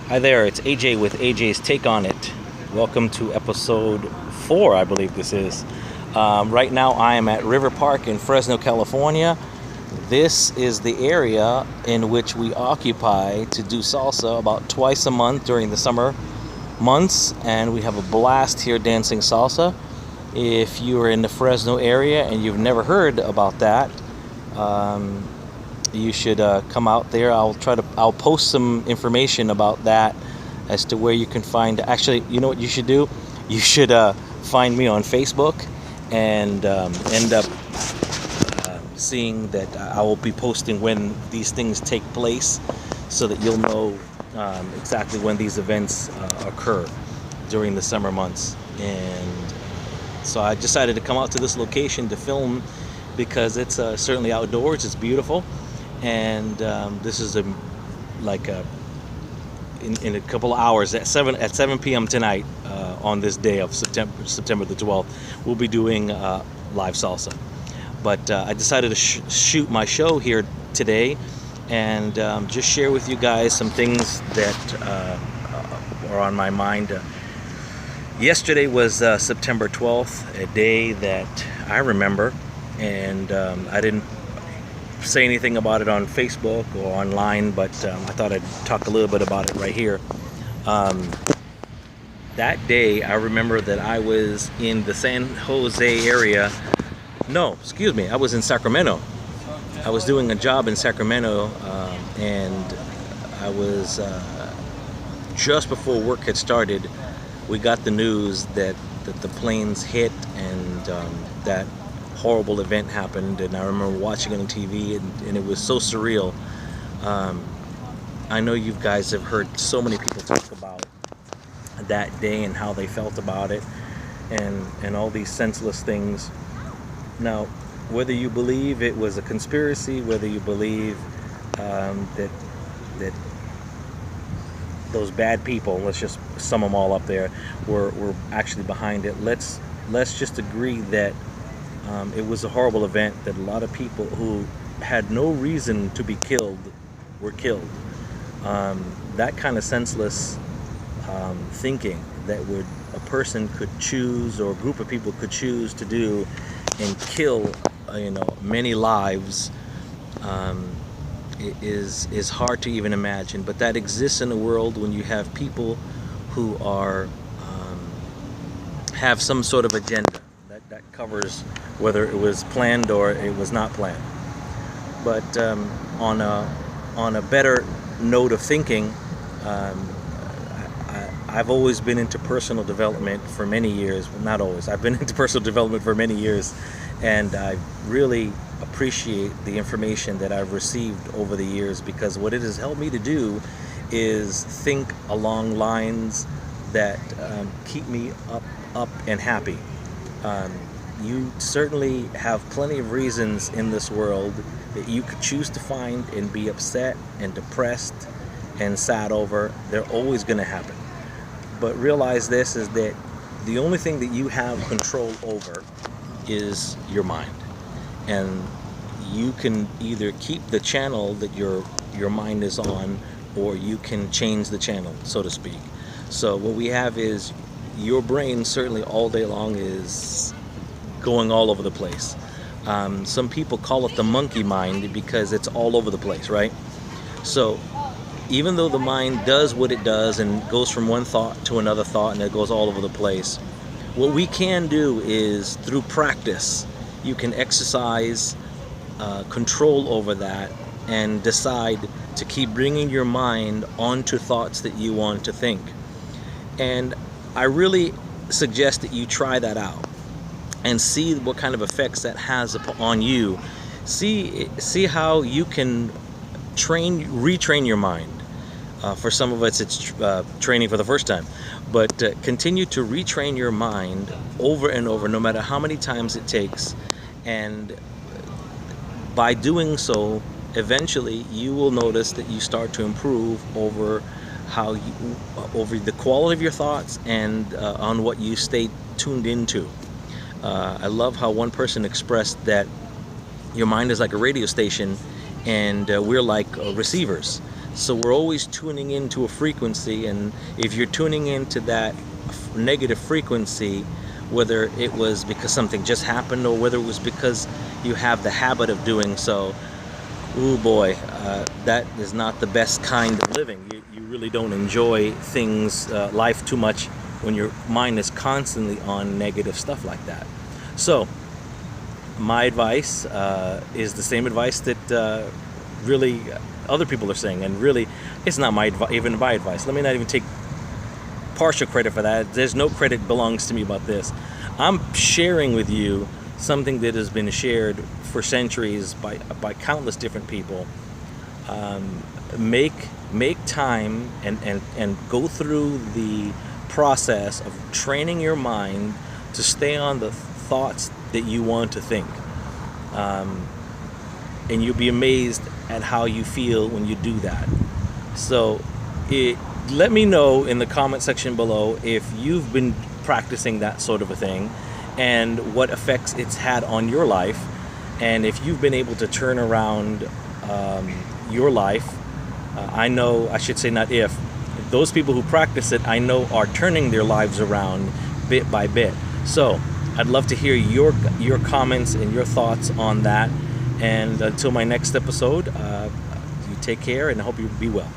Hi there, it's AJ with AJ's Take on It. Welcome to episode 4, I believe this is. Right now I am at River Park in Fresno, California. This is the area in which we occupy to do salsa about twice a month during the summer months, and we have a blast here dancing salsa. If you are in the Fresno area and you've never heard about that, you should come out there. I'll post some information about that as to where you can find. Actually, you know what you should do? You should find me on Facebook and end up seeing that I will be posting when these things take place, so that you'll know exactly when these events occur during the summer months. And so I decided to come out to this location to film because it's certainly outdoors. It's beautiful. And this is in a couple of hours at 7 p.m. tonight, on this day of September the 12th, we'll be doing live salsa. But I decided to shoot my show here today and just share with you guys some things that are on my mind. Yesterday was September 12th, a day that I remember, and I didn't say anything about it on Facebook or online, but I thought I'd talk a little bit about it right here. That day, I remember that I was in the San Jose area. No, excuse me, I was in Sacramento. I was doing a job in Sacramento, and I was just before work had started. We got the news that the planes hit, and that horrible event happened, and I remember watching it on TV, and it was so surreal. I know you guys have heard so many people talk about that day and how they felt about it, and all these senseless things. Now, whether you believe it was a conspiracy, whether you believe that those bad people, let's just sum them all up there, were actually behind it, let's just agree that it was a horrible event, that a lot of people who had no reason to be killed were killed. That kind of senseless thinking that a person could choose, or a group of people could choose to do, and kill many lives, is hard to even imagine. But that exists in a world when you have people who are have some sort of agenda that covers whether it was planned or it was not planned. But on a better note of thinking, I've always been into personal development for many years. Well, not always. I've been into personal development for many years, and I really appreciate the information that I've received over the years, because what it has helped me to do is think along lines that keep me up and happy. You certainly have plenty of reasons in this world that you could choose to find and be upset and depressed and sad over. They're always going to happen. But realize this, is that the only thing that you have control over is your mind. And you can either keep the channel that your mind is on, or you can change the channel, so to speak. So what we have is your brain certainly all day long is going all over the place. Some people call it the monkey mind because it's all over the place, right? So even though the mind does what it does and goes from one thought to another thought, and it goes all over the place, what we can do is, through practice, you can exercise control over that and decide to keep bringing your mind onto thoughts that you want to think. And I really suggest that you try that out and see what kind of effects that has on you. See how you can retrain your mind. For some of us, it's training for the first time. But continue to retrain your mind over and over, no matter how many times it takes. And by doing so, eventually you will notice that you start to improve over the quality of your thoughts, and on what you stay tuned into. I love how one person expressed that your mind is like a radio station, and we're like receivers. So we're always tuning into a frequency, and if you're tuning into that negative frequency, whether it was because something just happened or whether it was because you have the habit of doing so, oh boy, that is not the best kind of living. You really don't enjoy things, life too much when your mind is constantly on negative stuff like that. So my advice is the same advice that really other people are saying, and really it's not even my advice. Let me not even take partial credit for that. There's no credit belongs to me about this. I'm sharing with you something that has been shared for centuries by countless different people. Make time and go through the process of training your mind to stay on the thoughts that you want to think, and you'll be amazed at how you feel when you do that. So let me know in the comment section below if you've been practicing that sort of a thing and what effects it's had on your life, and if you've been able to turn around your life. I should say not if, those people who practice it, I know are turning their lives around bit by bit. So I'd love to hear your comments and your thoughts on that. And until my next episode, you take care, and I hope you be well.